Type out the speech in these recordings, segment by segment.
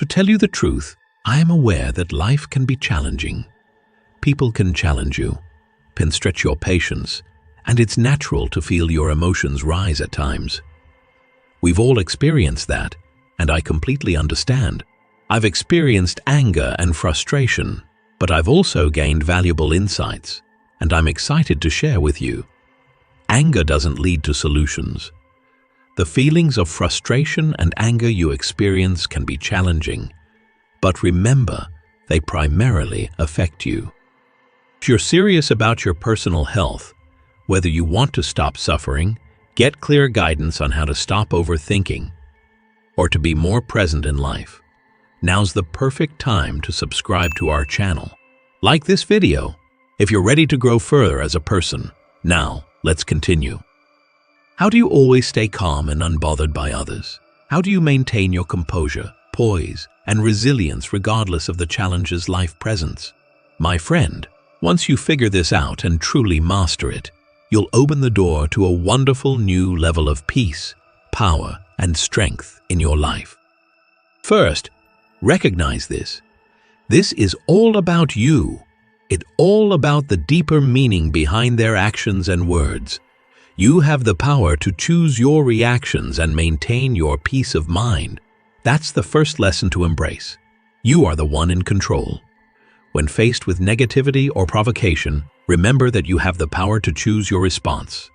To tell you the truth, I am aware that life can be challenging. People can challenge you, can stretch your patience, and it's natural to feel your emotions rise at times. We've all experienced that, and I completely understand. I've experienced anger and frustration, but I've also gained valuable insights, and I'm excited to share with you. Anger doesn't lead to solutions. The feelings of frustration and anger you experience can be challenging, but remember, they primarily affect you. If you're serious about your personal health, whether you want to stop suffering, get clear guidance on how to stop overthinking, or to be more present in life, now's the perfect time to subscribe to our channel. Like this video if you're ready to grow further as a person. Now, let's continue. How do you always stay calm and unbothered by others? How do you maintain your composure, poise, and resilience regardless of the challenges life presents? My friend, once you figure this out and truly master it, you'll open the door to a wonderful new level of peace, power, and strength in your life. First, recognize this. This is all about you. It's all about the deeper meaning behind their actions and words. You have the power to choose your reactions and maintain your peace of mind. That's the first lesson to embrace. You are the one in control. When faced with negativity or provocation, remember that you have the power to choose your response.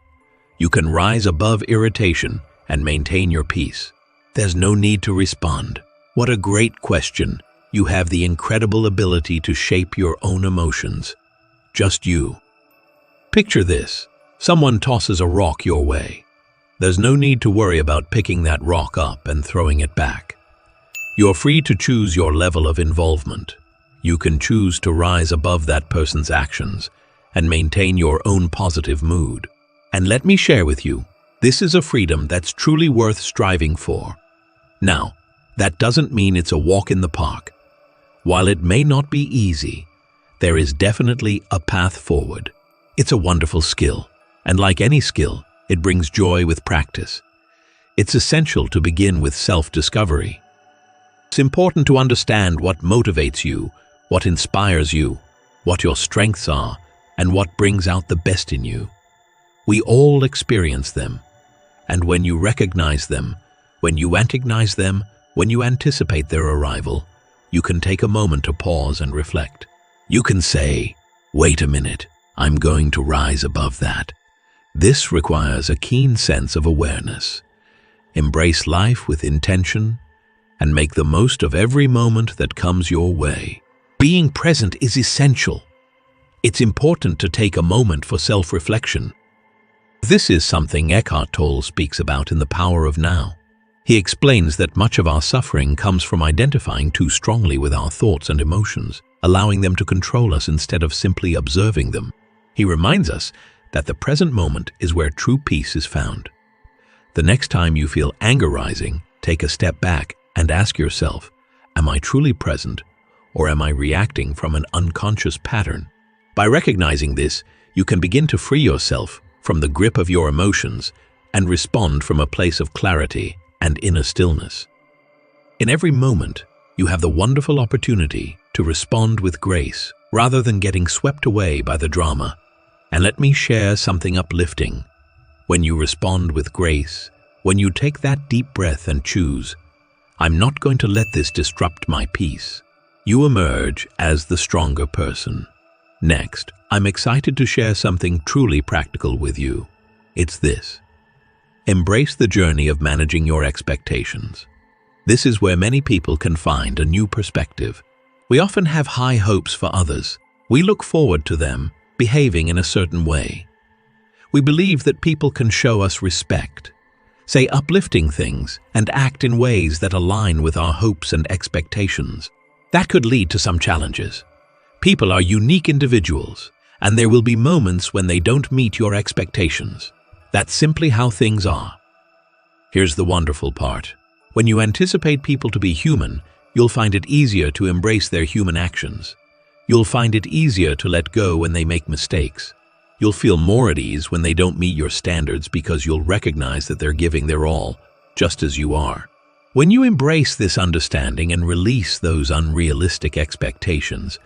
You can rise above irritation and maintain your peace. There's no need to respond. What a great question. You have the incredible ability to shape your own emotions. Just you. Picture this. Someone tosses a rock your way. There's no need to worry about picking that rock up and throwing it back. You're free to choose your level of involvement. You can choose to rise above that person's actions and maintain your own positive mood. And let me share with you, this is a freedom that's truly worth striving for. Now, that doesn't mean it's a walk in the park. While it may not be easy, there is definitely a path forward. It's a wonderful skill, and like any skill, it brings joy with practice. It's essential to begin with self-discovery. It's important to understand what motivates you, what inspires you, what your strengths are, and what brings out the best in you. We all experience them, and when you recognize them, when you anticipate their arrival, you can take a moment to pause and reflect. You can say, "Wait a minute, I'm going to rise above that." This requires a keen sense of awareness. Embrace life with intention and make the most of every moment that comes your way. Being present is essential. It's important to take a moment for self-reflection. This is something Eckhart Tolle speaks about in The Power of Now. He explains that much of our suffering comes from identifying too strongly with our thoughts and emotions, allowing them to control us instead of simply observing them. He reminds us that the present moment is where true peace is found. The next time you feel anger rising, take a step back and ask yourself, am I truly present, or am I reacting from an unconscious pattern? By recognizing this, you can begin to free yourself from the grip of your emotions and respond from a place of clarity and inner stillness. In every moment, you have the wonderful opportunity to respond with grace rather than getting swept away by the drama. And let me share something uplifting. When you respond with grace, when you take that deep breath and choose, "I'm not going to let this disrupt my peace," you emerge as the stronger person. Next, I'm excited to share something truly practical with you. It's this. Embrace the journey of managing your expectations. This is where many people can find a new perspective. We often have high hopes for others. We look forward to them behaving in a certain way. We believe that people can show us respect, say uplifting things, and act in ways that align with our hopes and expectations. That could lead to some challenges. People are unique individuals, and there will be moments when they don't meet your expectations. That's simply how things are. Here's the wonderful part. When you anticipate people to be human, you'll find it easier to embrace their human actions. You'll find it easier to let go when they make mistakes. You'll feel more at ease when they don't meet your standards because you'll recognize that they're giving their all, just as you are. When you embrace this understanding and release those unrealistic expectations,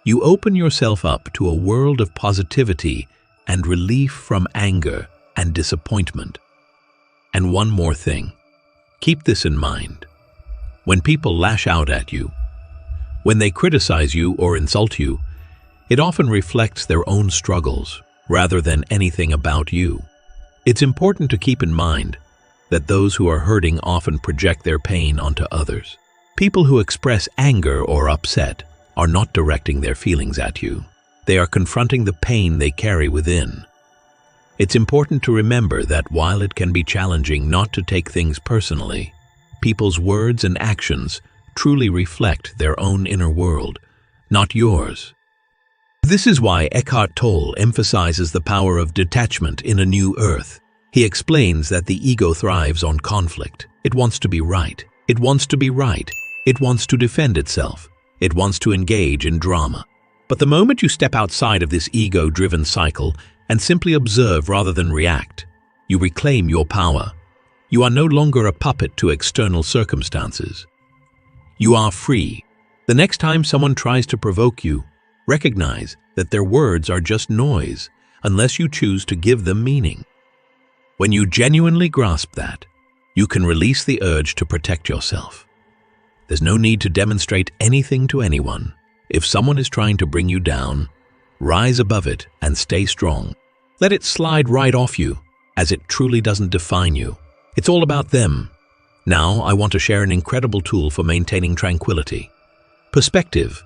you open yourself up to a world of positivity and relief from anger and disappointment. And one more thing, keep this in mind. When people lash out at you, when they criticize you or insult you, it often reflects their own struggles rather than anything about you. It's important to keep in mind that those who are hurting often project their pain onto others. People who express anger or upset are not directing their feelings at you. They are confronting the pain they carry within. It's important to remember that while it can be challenging not to take things personally, people's words and actions truly reflect their own inner world, not yours. This is why Eckhart Tolle emphasizes the power of detachment in a new earth. He explains that the ego thrives on conflict. It wants to be right. It wants to be right. It wants to defend itself. It wants to engage in drama. But the moment you step outside of this ego-driven cycle and simply observe rather than react, you reclaim your power. You are no longer a puppet to external circumstances. You are free. The next time someone tries to provoke you, recognize that their words are just noise unless you choose to give them meaning. When you genuinely grasp that, you can release the urge to protect yourself. There's no need to demonstrate anything to anyone. If someone is trying to bring you down, rise above it and stay strong. Let it slide right off you, as it truly doesn't define you. It's all about them. Now, I want to share an incredible tool for maintaining tranquility. Perspective.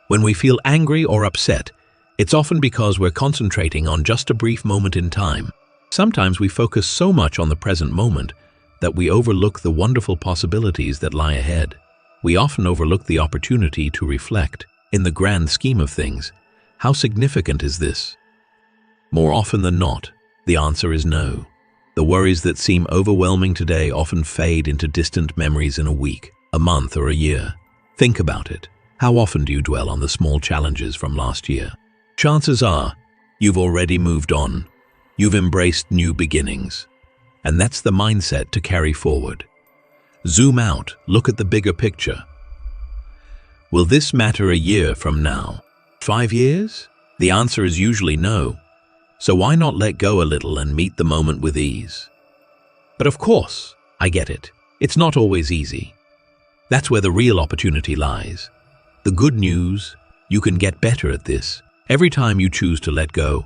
When we feel angry or upset, it's often because we're concentrating on just a brief moment in time. Sometimes we focus so much on the present moment that we overlook the wonderful possibilities that lie ahead. We often overlook the opportunity to reflect. In the grand scheme of things, how significant is this? More often than not, the answer is no. The worries that seem overwhelming today often fade into distant memories in a week, a month, or a year. Think about it. How often do you dwell on the small challenges from last year? Chances are, you've already moved on. You've embraced new beginnings. And that's the mindset to carry forward. Zoom out, look at the bigger picture. Will this matter a year from now? 5 years? The answer is usually no. So why not let go a little and meet the moment with ease? But of course, I get it. It's not always easy. That's where the real opportunity lies. The good news, you can get better at this. Every time you choose to let go,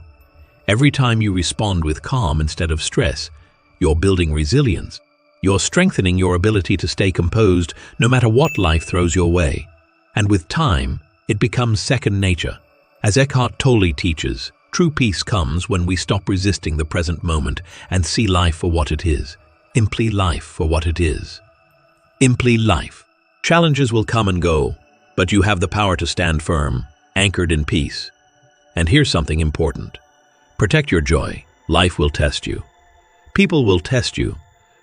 every time you respond with calm instead of stress, you're building resilience. You're strengthening your ability to stay composed no matter what life throws your way. And with time, it becomes second nature. As Eckhart Tolle teaches, true peace comes when we stop resisting the present moment and see life for what it is. Simply life for what it is. Simply life. Challenges will come and go, but you have the power to stand firm, anchored in peace. And here's something important. Protect your joy. Life will test you. People will test you.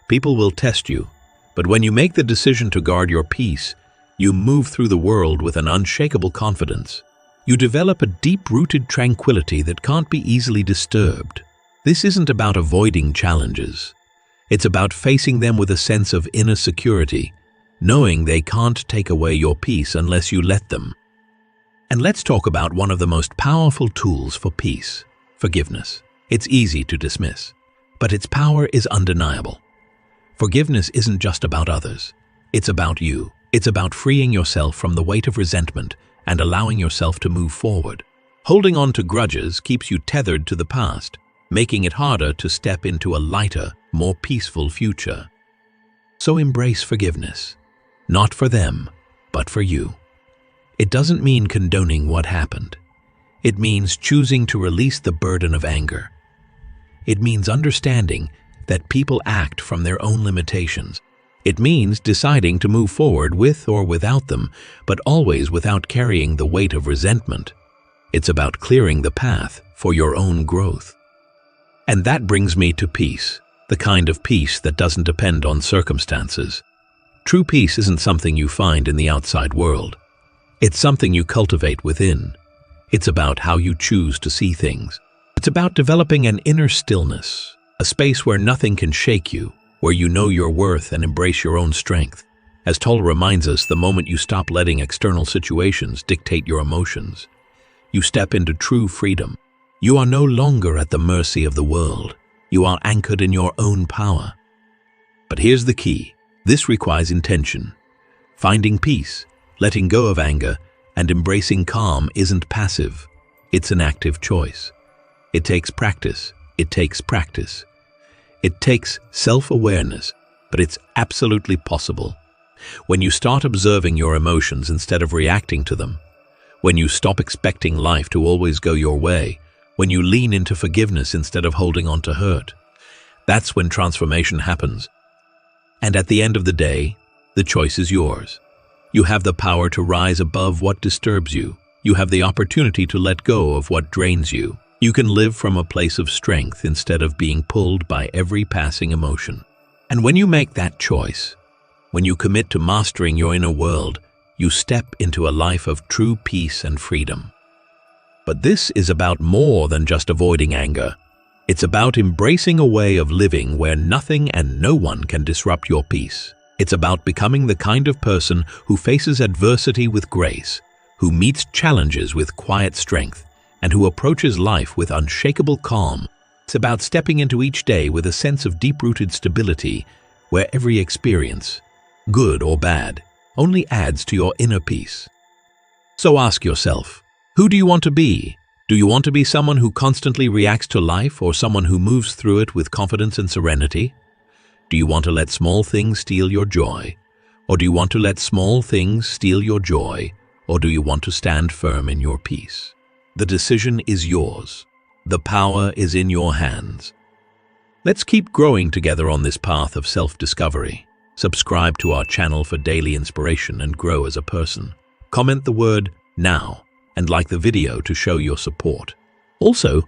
People will test you. But when you make the decision to guard your peace, you move through the world with an unshakable confidence. You develop a deep-rooted tranquility that can't be easily disturbed. This isn't about avoiding challenges. It's about facing them with a sense of inner security, knowing they can't take away your peace unless you let them. And let's talk about one of the most powerful tools for peace: forgiveness. It's easy to dismiss, but its power is undeniable. Forgiveness isn't just about others. It's about you. It's about freeing yourself from the weight of resentment and allowing yourself to move forward. Holding on to grudges keeps you tethered to the past, making it harder to step into a lighter, more peaceful future. So embrace forgiveness, not for them, but for you. It doesn't mean condoning what happened. It means choosing to release the burden of anger. It means understanding that people act from their own limitations. It means deciding to move forward with or without them, but always without carrying the weight of resentment. It's about clearing the path for your own growth. And that brings me to peace, the kind of peace that doesn't depend on circumstances. True peace isn't something you find in the outside world. It's something you cultivate within. It's about how you choose to see things. It's about developing an inner stillness, a space where nothing can shake you, where you know your worth and embrace your own strength. As Tolle reminds us, the moment you stop letting external situations dictate your emotions, you step into true freedom. You are no longer at the mercy of the world. You are anchored in your own power. But here's the key. This requires intention. Finding peace, letting go of anger, and embracing calm isn't passive. It's an active choice. It takes practice. It takes practice. It takes self-awareness, but it's absolutely possible. When you start observing your emotions instead of reacting to them, when you stop expecting life to always go your way, when you lean into forgiveness instead of holding on to hurt, that's when transformation happens. And at the end of the day, the choice is yours. You have the power to rise above what disturbs you. You have the opportunity to let go of what drains you. You can live from a place of strength instead of being pulled by every passing emotion. And when you make that choice, when you commit to mastering your inner world, you step into a life of true peace and freedom. But this is about more than just avoiding anger. It's about embracing a way of living where nothing and no one can disrupt your peace. It's about becoming the kind of person who faces adversity with grace, who meets challenges with quiet strength, and who approaches life with unshakable calm. It's about stepping into each day with a sense of deep-rooted stability, where every experience, good or bad, only adds to your inner peace. So ask yourself, who do you want to be? Do you want to be someone who constantly reacts to life, or someone who moves through it with confidence and serenity? Do you want to let small things steal your joy? Or do you want to let small things steal your joy? Or do you want to stand firm in your peace? The decision is yours. The power is in your hands. Let's keep growing together on this path of self-discovery. Subscribe to our channel for daily inspiration and grow as a person. Comment the word "now" and like the video to show your support. Also,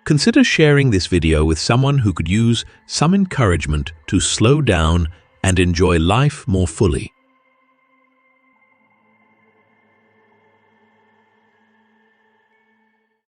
consider sharing this video with someone who could use some encouragement to slow down and enjoy life more fully.